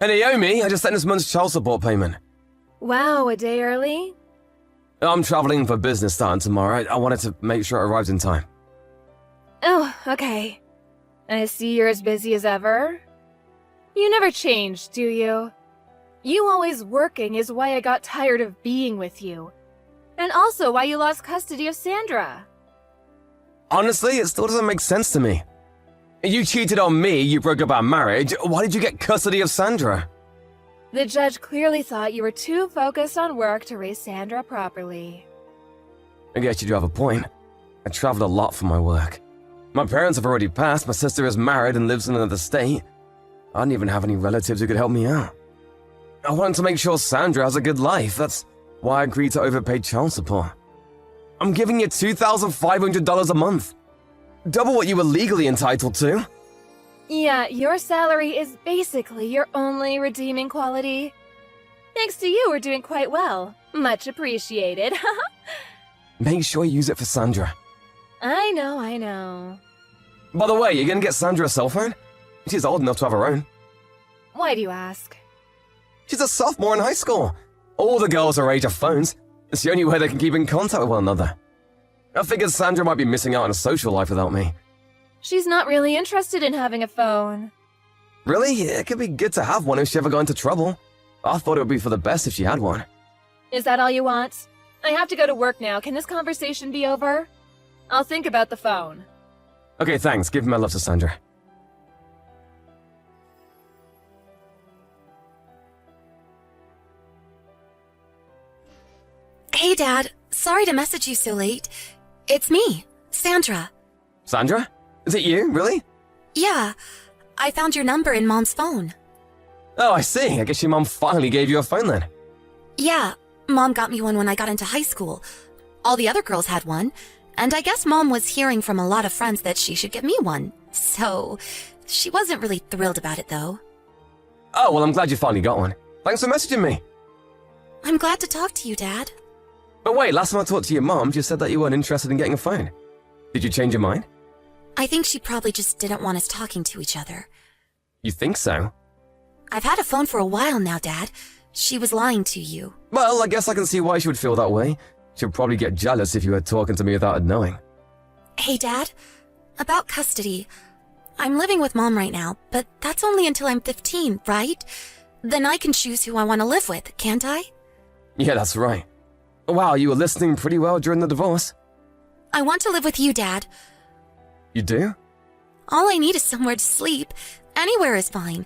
Hey, Naomi, I just sent this month's child support payment. Wow, a day early? I'm traveling for business starting tomorrow. I wanted to make sure it arrives in time. Oh, okay. I see you're as busy as ever. You never change, do you? You always working is why I got tired of being with you. And also why you lost custody of Sandra. Honestly, it still doesn't make sense to me. You cheated on me, you broke up our marriage. Why did you get custody of Sandra? The judge clearly thought you were too focused on work to raise Sandra properly. I guess you do have a point. I traveled a lot for my work. My parents have already passed, my sister is married and lives in another state. I didn't even have any relatives who could help me out. I wanted to make sure Sandra has a good life. That's why I agreed to overpay child support. I'm giving you $2,500 a month. Double what you were legally entitled to. Yeah, your salary is basically your only redeeming quality. Thanks to you, we're doing quite well. Much appreciated. Make sure you use it for Sandra. I know. By the way, you're gonna get Sandra a cell phone? She's old enough to have her own. Why do you ask? She's a sophomore in high school. All the girls her age have phones. It's the only way they can keep in contact with one another. I figured Sandra might be missing out on a social life without me. She's not really interested in having a phone. Really? It could be good to have one if she ever got into trouble. I thought it would be for the best if she had one. Is that all you want? I have to go to work now. Can this conversation be over? I'll think about the phone. Okay, thanks. Give my love to Sandra. Hey, Dad. Sorry to message you so late. It's me, Sandra. Sandra? Is it you? Really? Yeah, I found your number in Mom's phone. Oh, I see. I guess your mom finally gave you a phone then. Yeah, Mom got me one when I got into high school. All the other girls had one, and I guess Mom was hearing from a lot of friends that she should get me one. So, she wasn't really thrilled about it, though. Oh, well, I'm glad you finally got one. Thanks for messaging me. I'm glad to talk to you, Dad. But wait, last time I talked to your mom, you said that you weren't interested in getting a phone. Did you change your mind? I think she probably just didn't want us talking to each other. You think so? I've had a phone for a while now, Dad. She was lying to you. Well, I guess I can see why she would feel that way. She'd probably get jealous if you were talking to me without her knowing. Hey, Dad. About custody. I'm living with Mom right now, but that's only until I'm 15, right? Then I can choose who I want to live with, can't I? Yeah, that's right. Wow, you were listening pretty well during the divorce. I want to live with you, Dad. You do? All I need is somewhere to sleep. Anywhere is fine.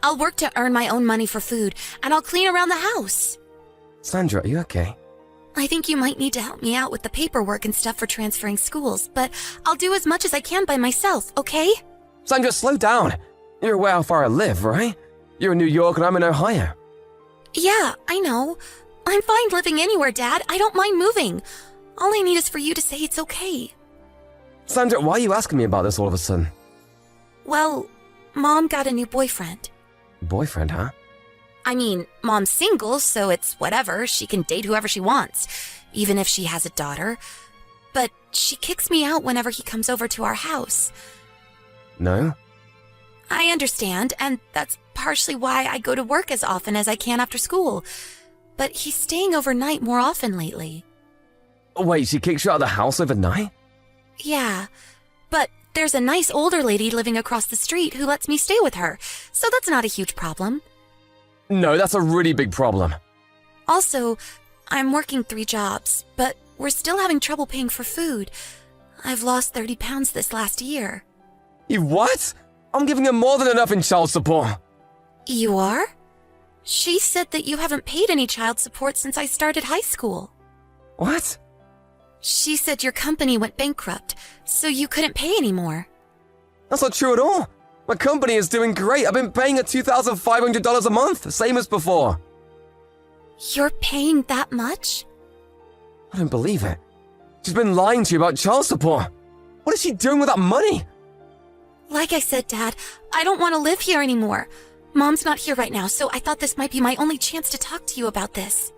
I'll work to earn my own money for food, and I'll clean around the house. Sandra, are you okay? I think you might need to help me out with the paperwork and stuff for transferring schools, but I'll do as much as I can by myself, okay? Sandra, slow down. You're aware how far I live, right? You're in New York and I'm in Ohio. Yeah, I know. I'm fine living anywhere, Dad. I don't mind moving. All I need is for you to say it's okay. Sandra, why are you asking me about this all of a sudden? Well, Mom got a new boyfriend. Boyfriend, huh? I mean, Mom's single, so it's whatever. She can date whoever she wants, even if she has a daughter. But she kicks me out whenever he comes over to our house. No? I understand, and that's partially why I go to work as often as I can after school. But he's staying overnight more often lately. Wait, she kicks you out of the house overnight? Yeah, but there's a nice older lady living across the street who lets me stay with her, so that's not a huge problem. No, that's a really big problem. Also, I'm working 3 jobs, but we're still having trouble paying for food. I've lost 30 pounds this last year. You what? I'm giving her more than enough in child support. You are? She said that you haven't paid any child support since I started high school. What? She said your company went bankrupt, so you couldn't pay anymore. That's not true at all. My company is doing great. I've been paying her $2,500 a month, same as before. You're paying that much? I don't believe it. She's been lying to you about child support. What is she doing with that money? Like I said, Dad, I don't want to live here anymore. Mom's not here right now, so I thought this might be my only chance to talk to you about this.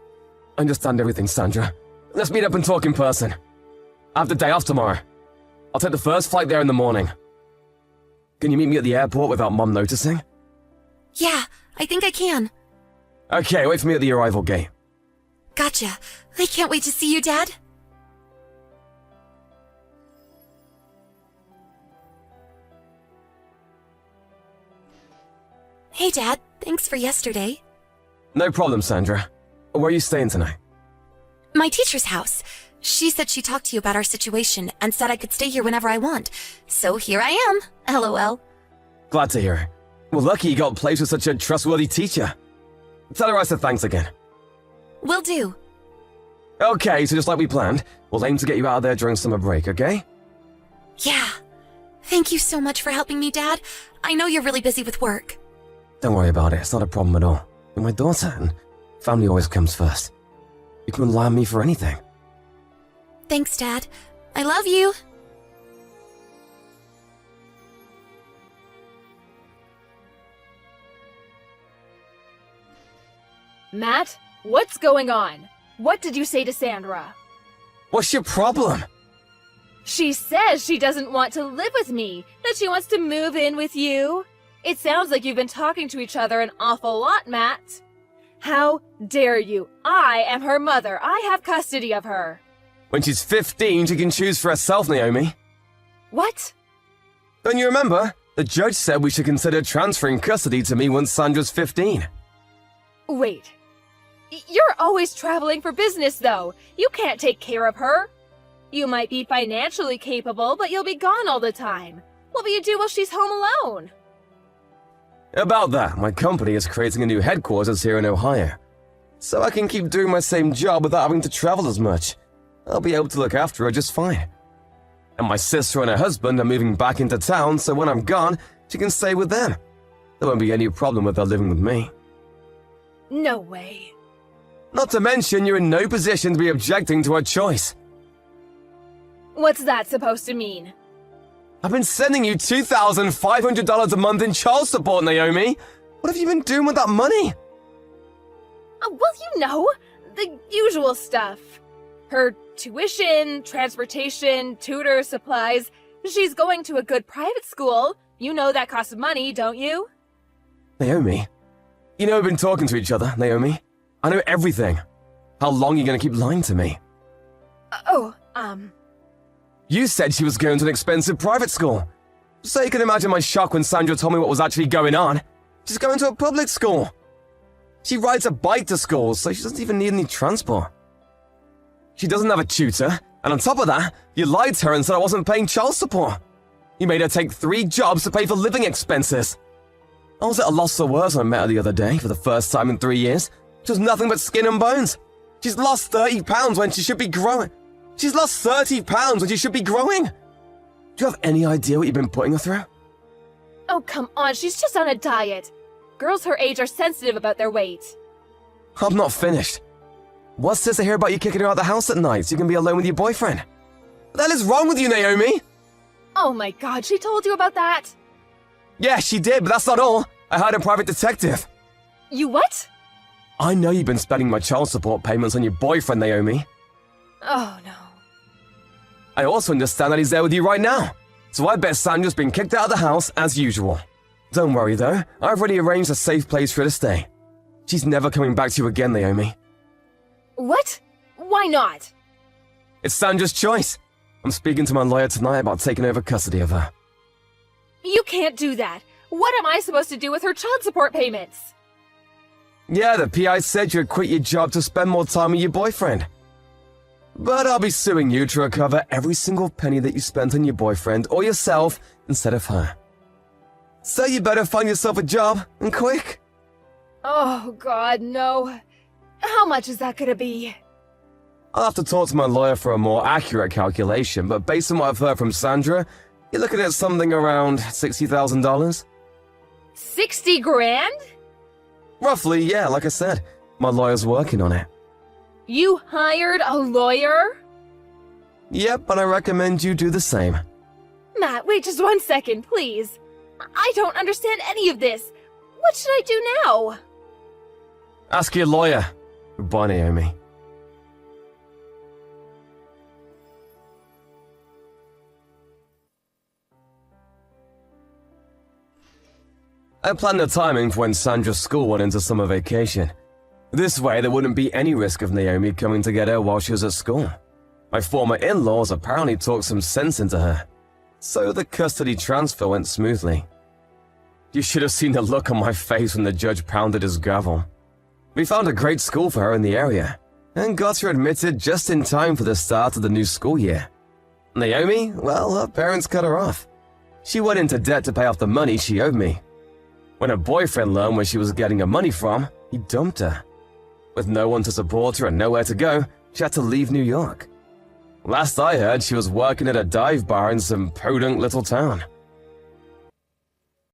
I understand everything, Sandra. Let's meet up and talk in person. I have the day off tomorrow. I'll take the first flight there in the morning. Can you meet me at the airport without Mom noticing? Yeah, I think I can. Okay, wait for me at the arrival gate. Gotcha. I can't wait to see you, Dad. Hey, Dad. Thanks for yesterday. No problem, Sandra. Where are you staying tonight? My teacher's house. She said she talked to you about our situation and said I could stay here whenever I want. So here I am. LOL. Glad to hear it. Well, lucky you got placed with such a trustworthy teacher. Tell her I said thanks again. Will do. Okay, so just like we planned, we'll aim to get you out of there during summer break, okay? Yeah. Thank you so much for helping me, Dad. I know you're really busy with work. Don't worry about it, it's not a problem at all. You're my daughter, and family always comes first. You can rely on me for anything. Thanks, Dad. I love you. Matt, what's going on? What did you say to Sandra? What's your problem? She says she doesn't want to live with me, that she wants to move in with you. It sounds like you've been talking to each other an awful lot, Matt. How dare you? I am her mother. I have custody of her. When she's 15, she can choose for herself, Naomi. What? Don't you remember? The judge said we should consider transferring custody to me once Sandra's 15. Wait. You're always traveling for business, though. You can't take care of her. You might be financially capable, but you'll be gone all the time. What will you do while she's home alone? About that, my company is creating a new headquarters here in Ohio. So I can keep doing my same job without having to travel as much. I'll be able to look after her just fine. And my sister and her husband are moving back into town, so when I'm gone, she can stay with them. There won't be any problem with her living with me. No way. Not to mention, you're in no position to be objecting to her choice. What's that supposed to mean? I've been sending you $2,500 a month in child support, Naomi. What have you been doing with that money? Well, you know, the usual stuff. Her tuition, transportation, tutor, supplies. She's going to a good private school. You know that costs money, don't you? Naomi, you know we've been talking to each other, Naomi. I know everything. How long are you going to keep lying to me? You said she was going to an expensive private school. So you can imagine my shock when Sandra told me what was actually going on. She's going to a public school. She rides a bike to school, so she doesn't even need any transport. She doesn't have a tutor, and on top of that, you lied to her and said I wasn't paying child support. You made her take 3 jobs to pay for living expenses. I was at a loss for words when I met her the other day for the first time in 3 years. She was nothing but skin and bones. She's lost 30 pounds when she should be growing. She's lost 30 pounds when she should be growing. Do you have any idea what you've been putting her through? Oh, come on, she's just on a diet. Girls her age are sensitive about their weight. I'm not finished. What's this I hear about you kicking her out of the house at night so you can be alone with your boyfriend? What the hell is wrong with you, Naomi? Oh my god, she told you about that? Yeah, she did, but that's not all. I hired a private detective. You what? I know you've been spending my child support payments on your boyfriend, Naomi. Oh no. I also understand that he's there with you right now. So I bet Sandra's been kicked out of the house as usual. Don't worry though, I've already arranged a safe place for her to stay. She's never coming back to you again, Naomi. What? Why not? It's Sandra's choice. I'm speaking to my lawyer tonight about taking over custody of her. You can't do that. What am I supposed to do with her child support payments? Yeah, the PI said you'd quit your job to spend more time with your boyfriend. But I'll be suing you to recover every single penny that you spent on your boyfriend or yourself instead of her. So you better find yourself a job, and quick. Oh god, no. How much is that gonna be? I'll have to talk to my lawyer for a more accurate calculation, but based on what I've heard from Sandra, you're looking at something around $60,000. 60 grand? Roughly, yeah, like I said. My lawyer's working on it. You hired a lawyer? Yep, and I recommend you do the same. Matt, wait just 1 second, please. I don't understand any of this. What should I do now? Ask your lawyer. Goodbye, Naomi. I planned the timing for when Sandra's school went into summer vacation. This way, there wouldn't be any risk of Naomi coming to get her while she was at school. My former in-laws apparently talked some sense into her, so the custody transfer went smoothly. You should have seen the look on my face when the judge pounded his gavel. We found a great school for her in the area, and got her admitted just in time for the start of the new school year. Naomi, well, her parents cut her off. She went into debt to pay off the money she owed me. When her boyfriend learned where she was getting her money from, he dumped her. With no one to support her and nowhere to go, she had to leave New York. Last I heard, she was working at a dive bar in some podunk little town.